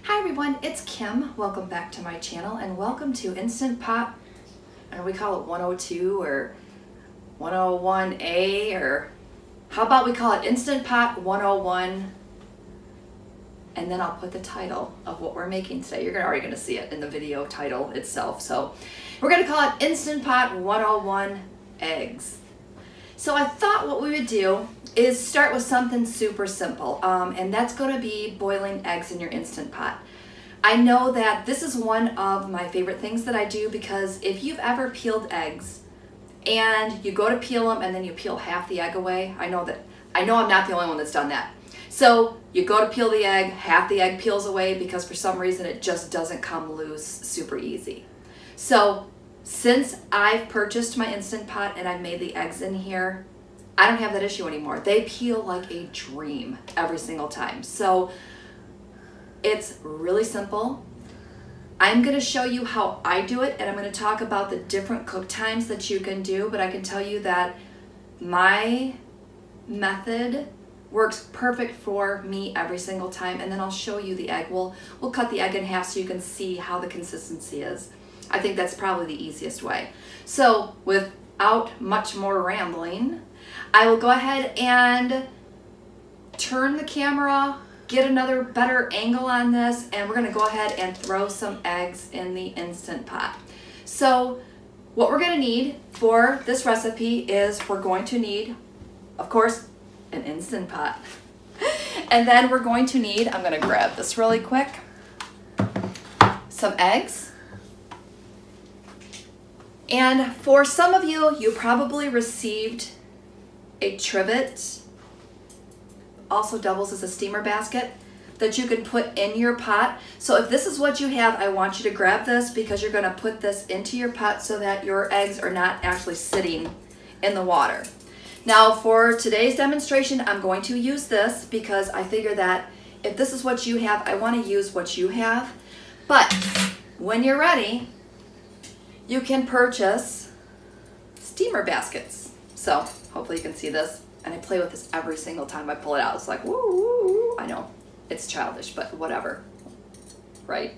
Hi everyone, it's Kim. Welcome back to my channel and welcome to Instant Pot, or we call it 102 or 101A, or how about we call it Instant Pot 101, and then I'll put the title of what we're making today. You're already going to see it in the video title itself. So we're going to call it Instant Pot 101 Eggs. So I thought what we would do is start with something super simple, and that's going to be boiling eggs in your Instant Pot. I know that this is one of my favorite things that I do, because if you've ever peeled eggs and you go to peel them and then you peel half the egg away, I know I'm not the only one that's done that. So you go to peel the egg, half the egg peels away because for some reason it just doesn't come loose super easy. So since I've purchased my Instant Pot and I've made the eggs in here, I don't have that issue anymore. They peel like a dream every single time. So it's really simple. I'm going to show you how I do it, and I'm going to talk about the different cook times that you can do, but I can tell you that my method works perfect for me every single time, and then I'll show you the egg. We'll cut the egg in half so you can see how the consistency is. I think that's probably the easiest way. So without much more rambling, I will go ahead and turn the camera, get another better angle on this, and we're going to go ahead and throw some eggs in the Instant Pot. So what we're going to need for this recipe is we're going to need, of course, an Instant Pot. And then we're going to need, I'm going to grab this really quick, some eggs. And for some of you, you probably received a trivet, also doubles as a steamer basket that you can put in your pot. So if this is what you have, I want you to grab this, because you're going to put this into your pot so that your eggs are not actually sitting in the water. Now for today's demonstration, I'm going to use this because I figure that if this is what you have, I want to use what you have. But when you're ready, you can purchase steamer baskets. So hopefully you can see this. And I play with this every single time I pull it out. It's like, woo, woo, woo. I know, it's childish, but whatever, right?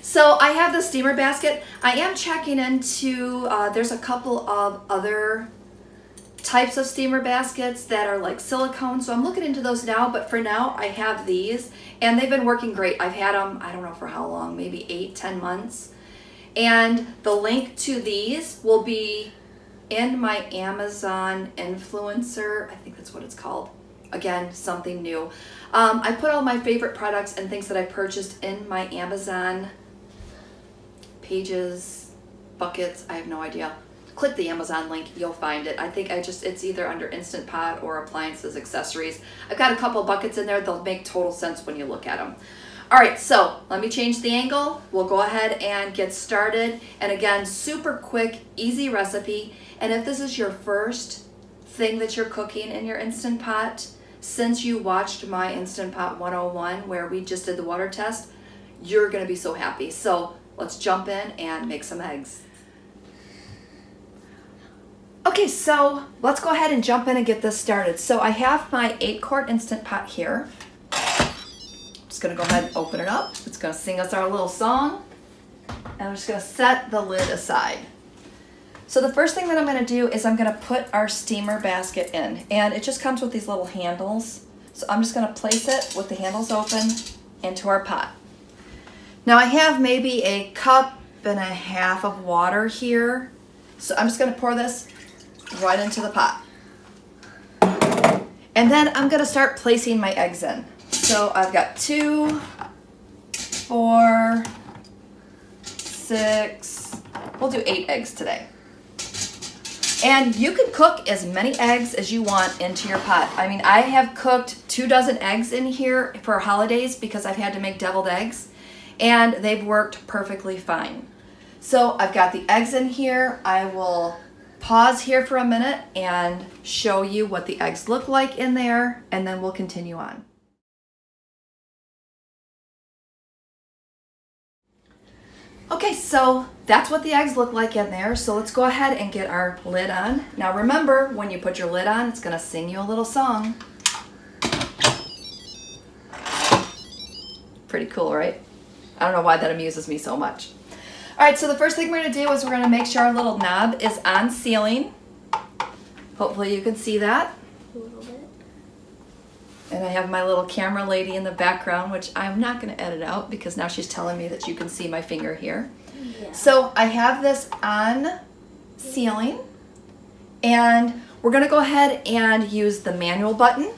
So I have the steamer basket. I am checking into, there's a couple of other types of steamer baskets that are like silicone. So I'm looking into those now, but for now I have these and they've been working great. I've had them, I don't know for how long, maybe 8-10 months. And the link to these will be in my Amazon influencer, I think that's what it's called. Again, something new. I put all my favorite products and things that I purchased in my Amazon pages, buckets, I have no idea. Click the Amazon link, you'll find it. I think it's either under Instant Pot or appliances, accessories. I've got a couple buckets in there. They'll make total sense when you look at them. All right, so let me change the angle. We'll go ahead and get started. And again, super quick, easy recipe. And if this is your first thing that you're cooking in your Instant Pot, since you watched my Instant Pot 101 where we just did the water test, you're gonna be so happy. So let's jump in and make some eggs. Okay, so let's go ahead and jump in and get this started. So I have my 8-quart Instant Pot here. Just gonna go ahead and open it up. It's gonna sing us our little song. And I'm just gonna set the lid aside. So the first thing that I'm gonna do is I'm gonna put our steamer basket in. And it just comes with these little handles. So I'm just gonna place it with the handles open into our pot. Now I have maybe a cup and a half of water here. So I'm just gonna pour this right into the pot. And then I'm gonna start placing my eggs in. So I've got 2, 4, 6, we'll do 8 eggs today. And you can cook as many eggs as you want into your pot. I mean, I have cooked 24 eggs in here for holidays because I've had to make deviled eggs, and they've worked perfectly fine. So I've got the eggs in here. I will pause here for a minute and show you what the eggs look like in there, and then we'll continue on. Okay, so that's what the eggs look like in there. So let's go ahead and get our lid on. Now remember, when you put your lid on, it's gonna sing you a little song. Pretty cool, right? I don't know why that amuses me so much. All right, so the first thing we're gonna do is we're gonna make sure our little knob is on sealing. Hopefully you can see that. A little bit. And I have my little camera lady in the background, which I'm not gonna edit out because now she's telling me that you can see my finger here. Yeah. So I have this on sealing, and we're gonna go ahead and use the manual button,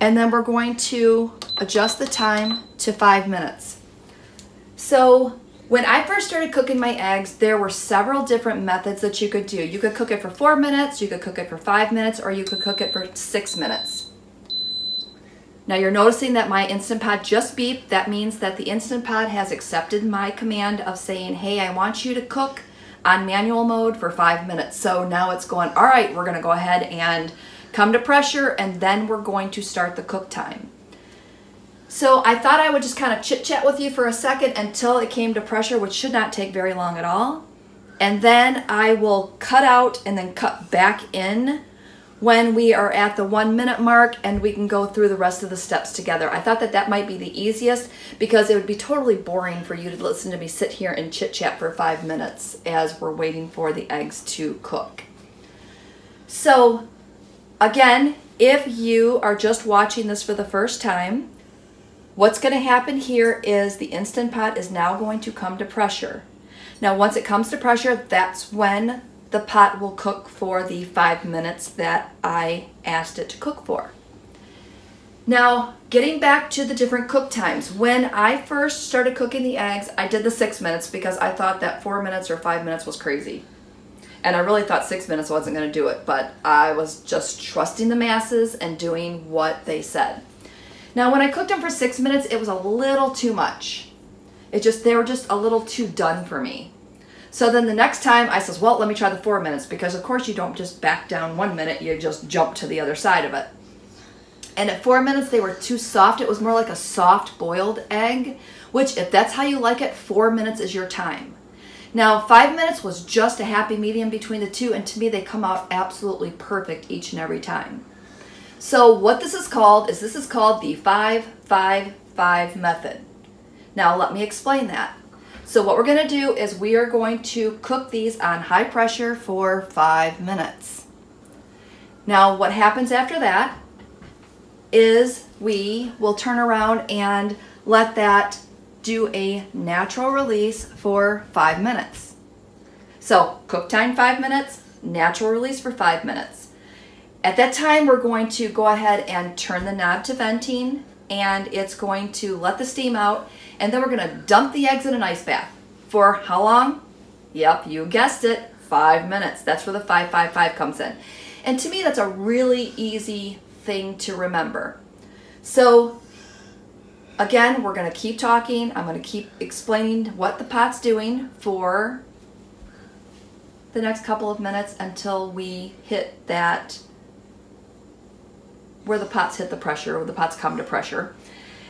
and then we're going to adjust the time to 5 minutes. So when I first started cooking my eggs, there were several different methods that you could do. You could cook it for 4 minutes, you could cook it for 5 minutes, or you could cook it for 6 minutes. Now you're noticing that my Instant Pot just beeped. That means that the Instant Pot has accepted my command of saying, hey, I want you to cook on manual mode for 5 minutes. So now it's going, all right, we're gonna go ahead and come to pressure, and then we're going to start the cook time. So I thought I would just kind of chit chat with you for a second until it came to pressure, which should not take very long at all. And then I will cut out and then cut back in when we are at the 1 minute mark, and we can go through the rest of the steps together. I thought that that might be the easiest because it would be totally boring for you to listen to me sit here and chit chat for 5 minutes as we're waiting for the eggs to cook. So again, if you are just watching this for the first time, what's going to happen here is the Instant Pot is now going to come to pressure. Now once it comes to pressure, that's when the pot will cook for the 5 minutes that I asked it to cook for. Now, getting back to the different cook times. When I first started cooking the eggs, I did the 6 minutes because I thought that 4 minutes or 5 minutes was crazy. And I really thought 6 minutes wasn't going to do it, but I was just trusting the masses and doing what they said. Now, when I cooked them for 6 minutes, it was a little too much. They were just a little too done for me. So then the next time I says, well, let me try the 4 minutes, because of course you don't just back down 1 minute, you just jump to the other side of it. And at 4 minutes, they were too soft. It was more like a soft boiled egg, which if that's how you like it, 4 minutes is your time. Now, 5 minutes was just a happy medium between the two, and to me, they come out absolutely perfect each and every time. So what this is called the 5-5-5 method. Now, let me explain that. So what we're going to do is we are going to cook these on high pressure for 5 minutes. Now what happens after that is we will turn around and let that do a natural release for 5 minutes. So cook time 5 minutes, natural release for 5 minutes. At that time we're going to go ahead and turn the knob to venting, and it's going to let the steam out. And then we're going to dump the eggs in an ice bath. For how long? Yep, you guessed it, 5 minutes. That's where the 5-5-5 comes in. And to me, that's a really easy thing to remember. So again, we're going to keep talking. I'm going to keep explaining what the pot's doing for the next couple of minutes until we hit that, where the pots hit the pressure, or the pots come to pressure.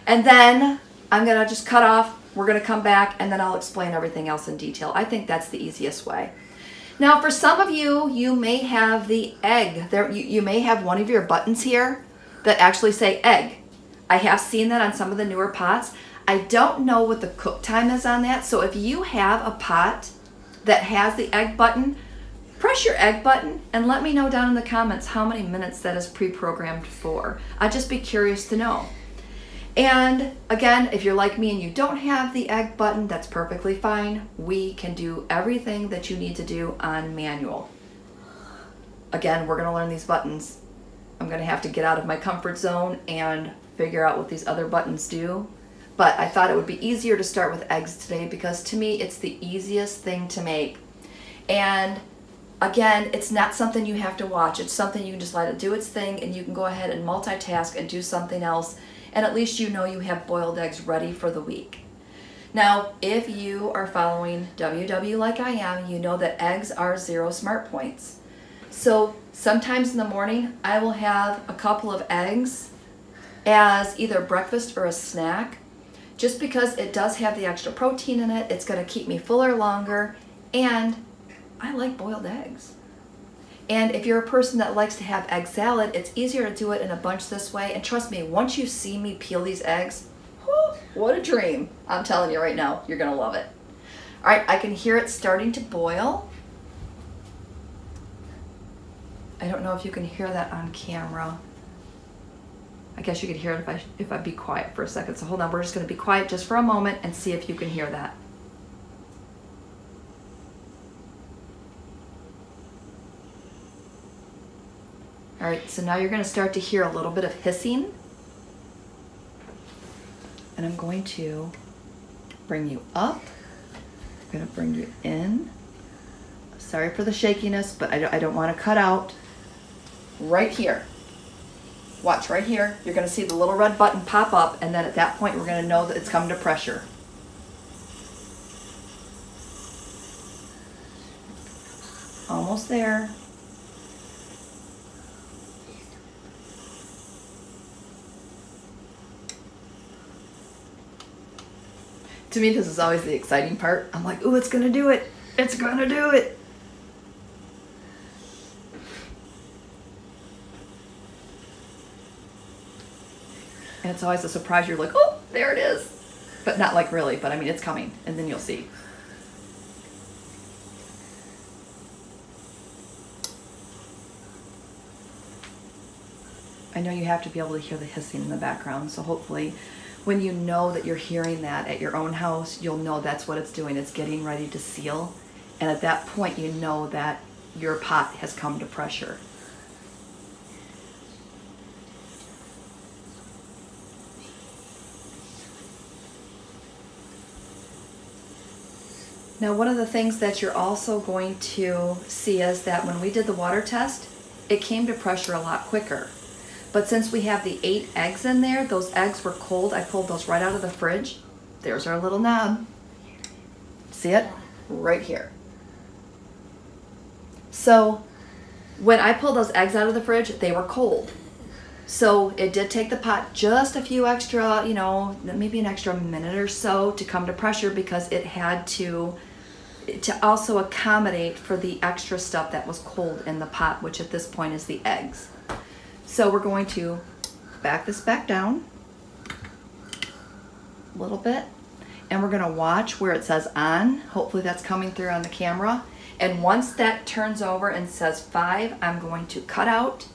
And then I'm going to just cut off, we're going to come back, and then I'll explain everything else in detail. I think that's the easiest way. Now for some of you, you may have the egg. You may have one of your buttons here that actually say egg. I have seen that on some of the newer pots. I don't know what the cook time is on that, so if you have a pot that has the egg button, press your egg button and let me know down in the comments how many minutes that is pre-programmed for. I'd just be curious to know. And again, if you're like me and you don't have the egg button, that's perfectly fine. We can do everything that you need to do on manual. Again, we're going to learn these buttons. I'm going to have to get out of my comfort zone and figure out what these other buttons do. But I thought it would be easier to start with eggs today because to me, it's the easiest thing to make. And again, it's not something you have to watch. It's something you can just let it do its thing, and you can go ahead and multitask and do something else. And at least you know you have boiled eggs ready for the week. Now, if you are following WW like I am, you know that eggs are 0 smart points. So sometimes in the morning, I will have a couple of eggs as either breakfast or a snack, just because it does have the extra protein in it. It's going to keep me fuller longer, and I like boiled eggs. And if you're a person that likes to have egg salad, it's easier to do it in a bunch this way. And trust me, once you see me peel these eggs, whoo, What a dream. I'm telling you right now, you're gonna love it. All right, I can hear it starting to boil. I don't know if you can hear that on camera. I guess you could hear it if I be quiet for a second. So hold on, we're just gonna be quiet just for a moment and see if you can hear that. All right, so now you're gonna start to hear a little bit of hissing. And I'm going to bring you up. I'm gonna bring you in. Sorry for the shakiness, but I don't wanna cut out. Right here. Watch right here. You're gonna see the little red button pop up, and then at that point, we're gonna know that it's come to pressure. Almost there. To me, this is always the exciting part. I'm like, ooh, it's gonna do it. It's gonna do it. And it's always a surprise. You're like, oh, there it is. But not like really, but I mean, it's coming, and then you'll see. I know you have to be able to hear the hissing in the background, so hopefully when you know that you're hearing that at your own house, you'll know that's what it's doing. It's getting ready to seal. And at that point, you know that your pot has come to pressure. Now, one of the things that you're also going to see is that when we did the water test, it came to pressure a lot quicker. But since we have the 8 eggs in there, those eggs were cold. I pulled those right out of the fridge. There's our little knob. See it? Right here. So when I pulled those eggs out of the fridge, they were cold. So it did take the pot just a few extra, you know, maybe an extra minute or so to come to pressure, because it had to also accommodate for the extra stuff that was cold in the pot, which at this point is the eggs. So we're going to back this back down a little bit, and we're gonna watch where it says on. Hopefully that's coming through on the camera. And once that turns over and says 5, I'm going to cut out.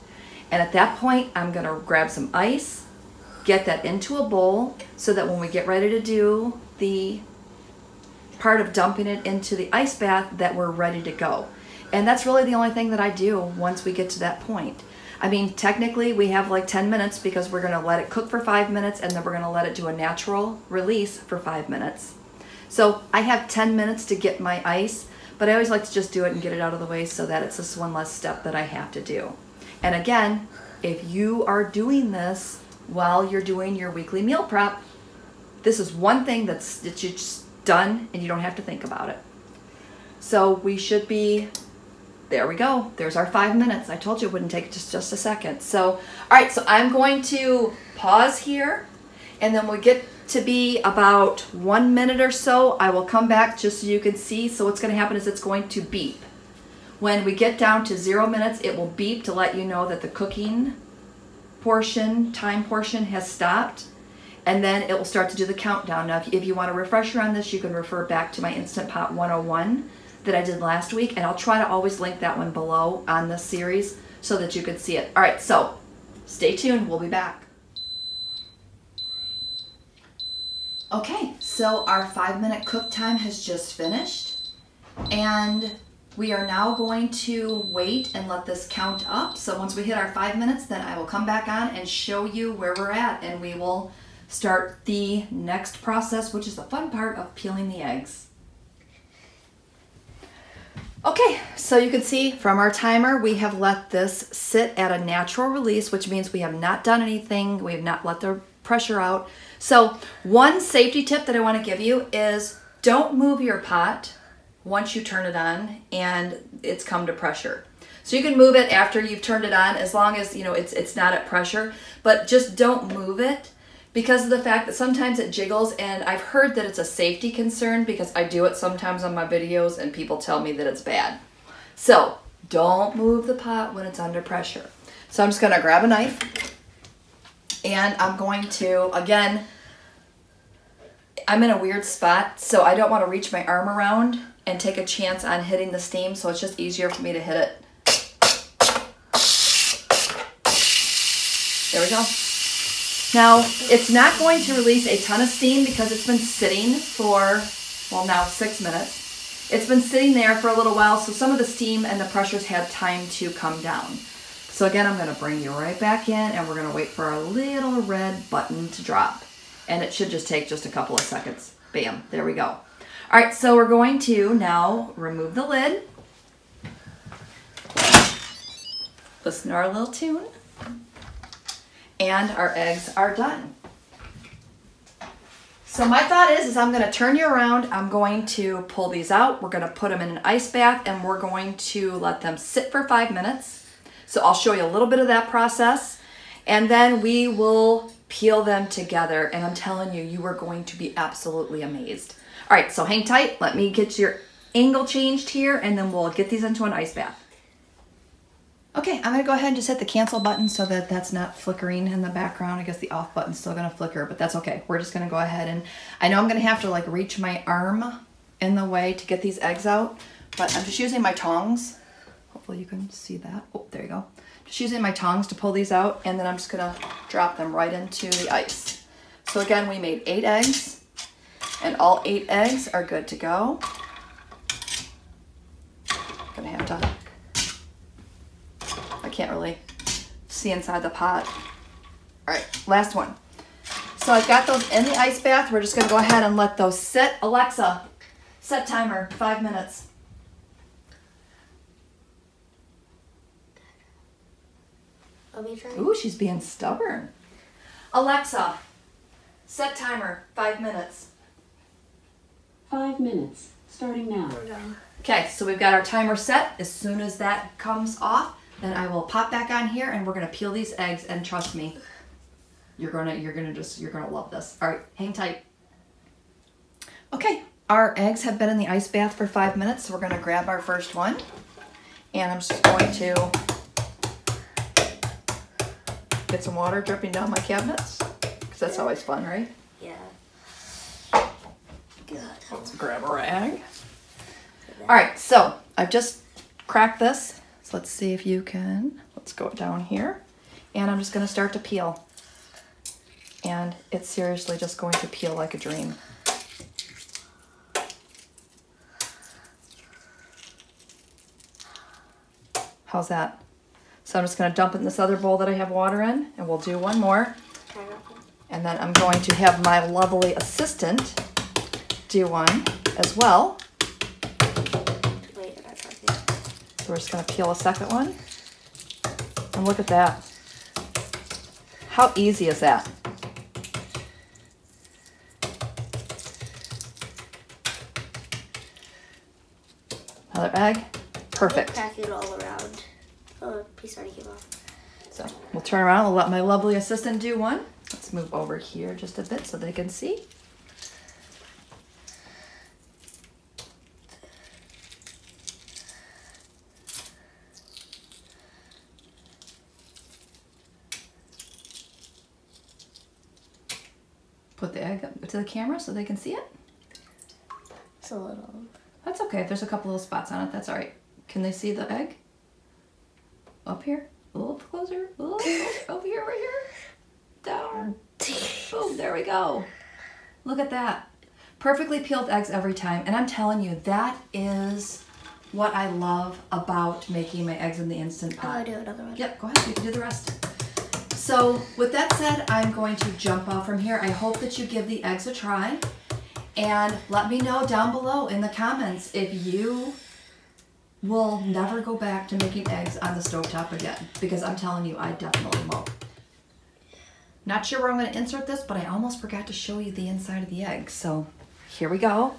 And at that point, I'm gonna grab some ice, get that into a bowl, so that when we get ready to do the part of dumping it into the ice bath, that we're ready to go. And that's really the only thing that I do once we get to that point. I mean, technically we have like 10 minutes, because we're gonna let it cook for 5 minutes, and then we're gonna let it do a natural release for 5 minutes. So I have 10 minutes to get my ice, but I always like to just do it and get it out of the way, so that it's just one less step that I have to do. And again, if you are doing this while you're doing your weekly meal prep, this is one thing that you just done, and you don't have to think about it. So we should be, there we go. There's our 5 minutes. I told you it wouldn't take just a second. So, all right, so I'm going to pause here, and then we'll get to be about 1 minute or so. I will come back just so you can see. So what's gonna happen is it's going to beep. When we get down to 0 minutes, it will beep to let you know that the cooking portion, time portion has stopped. And then it will start to do the countdown. Now, if you want a refresher on this, you can refer back to my Instant Pot 101 that I did last week, and I'll try to always link that one below on this series so that you can see it. All right, so stay tuned, we'll be back. Okay, so our 5-minute cook time has just finished, and we are now going to wait and let this count up. So once we hit our 5 minutes, then I will come back on and show you where we're at, and we will start the next process, which is the fun part of peeling the eggs. Okay, so you can see from our timer, we have let this sit at a natural release, which means we have not done anything. We have not let the pressure out. So one safety tip that I want to give you is don't move your pot once you turn it on and it's come to pressure. So you can move it after you've turned it on, as long as you know it's not at pressure, but just don't move it, because of the fact that sometimes it jiggles, and I've heard that it's a safety concern because I do it sometimes on my videos and people tell me that it's bad. So don't move the pot when it's under pressure. So I'm just gonna grab a knife, and I'm going to, again, I'm in a weird spot, so I don't want to reach my arm around and take a chance on hitting the steam, so it's just easier for me to hit it. There we go. Now, it's not going to release a ton of steam because it's been sitting for, well, now 6 minutes. It's been sitting there for a little while, so some of the steam and the pressures had time to come down. So again, I'm going to bring you right back in, and we're going to wait for our little red button to drop. And it should just take just a couple of seconds. Bam, there we go. All right, so we're going to now remove the lid. Listen to our little tune. And our eggs are done. So my thought is I'm going to turn you around. I'm going to pull these out. We're going to put them in an ice bath, and we're going to let them sit for 5 minutes. So I'll show you a little bit of that process, and then we will peel them together. And I'm telling you, you are going to be absolutely amazed. All right, so hang tight. Let me get your angle changed here, and then we'll get these into an ice bath. Okay, I'm gonna go ahead and just hit the cancel button so that that's not flickering in the background. I guess the off button's still gonna flicker, but that's okay. We're just gonna go ahead, and I know I'm gonna have to like reach my arm in the way to get these eggs out, but I'm just using my tongs. Hopefully you can see that. Oh, there you go. Just using my tongs to pull these out, and then I'm just gonna drop them right into the ice. So again, we made 8 eggs, and all 8 eggs are good to go. Gonna have to, I can't really see inside the pot. All right, last one. So I've got those in the ice bath. We're just gonna go ahead and let those sit. Alexa, set timer, 5 minutes. Let me try. Ooh, she's being stubborn. Alexa, set timer, 5 minutes. 5 minutes, starting now. Okay, so we've got our timer set. As soon as that comes off, then I will pop back on here, and we're gonna peel these eggs, and trust me, you're gonna love this. All right, hang tight. Okay, our eggs have been in the ice bath for 5 minutes, so we're gonna grab our first one, and I'm just going to get some water dripping down my cabinets, because that's always fun, right? Yeah. Let's grab a rag. All right, so I've just cracked this. So let's see if you can, let's go down here. And I'm just gonna start to peel. And it's seriously just going to peel like a dream. How's that? So I'm just gonna dump it in this other bowl that I have water in, and we'll do one more. And then I'm going to have my lovely assistant do one as well. So we're just gonna peel a second one. And look at that. How easy is that? Another egg. Perfect. Crack it all around. Oh, a piece already came off. So we'll turn around. We'll let my lovely assistant do one. Let's move over here just a bit so they can see. Put the egg up to the camera so they can see it. It's a little. That's okay. If there's a couple little spots on it, that's all right. Can they see the egg? Up here? A little closer? A little closer. Over here, right here. Down. Boom, there we go. Look at that. Perfectly peeled eggs every time. And I'm telling you, that is what I love about making my eggs in the Instant Pot. I'll do another one. Yep, go ahead. You can do the rest. So with that said, I'm going to jump off from here. I hope that you give the eggs a try. And let me know down below in the comments if you will never go back to making eggs on the stovetop again. Because I'm telling you, I definitely won't. Not sure where I'm going to insert this, but I almost forgot to show you the inside of the egg. So here we go.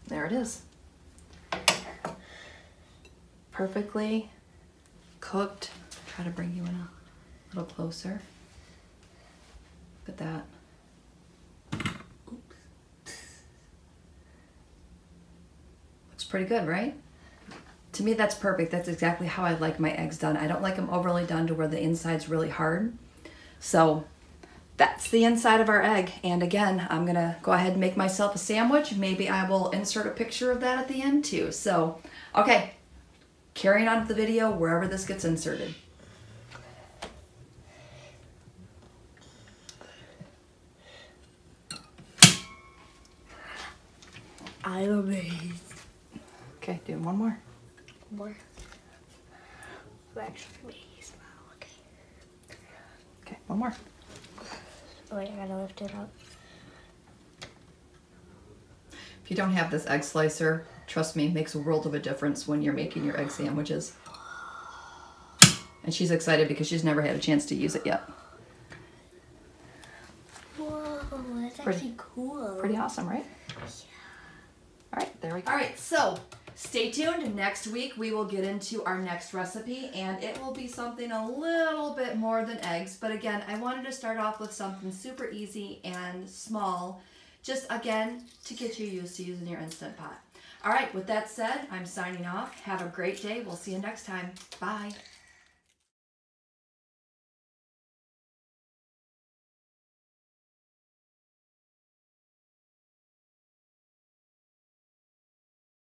There it is. Perfectly cooked. Try to bring you in a little closer. Look at that. Oops. Looks pretty good, right? To me, that's perfect. That's exactly how I like my eggs done. I don't like them overly done to where the inside's really hard. So that's the inside of our egg. And again, I'm gonna go ahead and make myself a sandwich. Maybe I will insert a picture of that at the end too. So, okay, carrying on with the video wherever this gets inserted. I'm amazed. Okay, do one more. More. I'm actually amazed. Wow, okay. Okay, one more. Oh, wait, I gotta lift it up. If you don't have this egg slicer, trust me, it makes a world of a difference when you're making your egg sandwiches. And she's excited because she's never had a chance to use it yet. Whoa, that's Pretty- actually cool. Pretty awesome, right? Yeah. All right, there we go. All right, so stay tuned. Next week, we will get into our next recipe, and it will be something a little bit more than eggs. But again, I wanted to start off with something super easy and small, just again, to get you used to using your Instant Pot. All right, with that said, I'm signing off. Have a great day. We'll see you next time. Bye.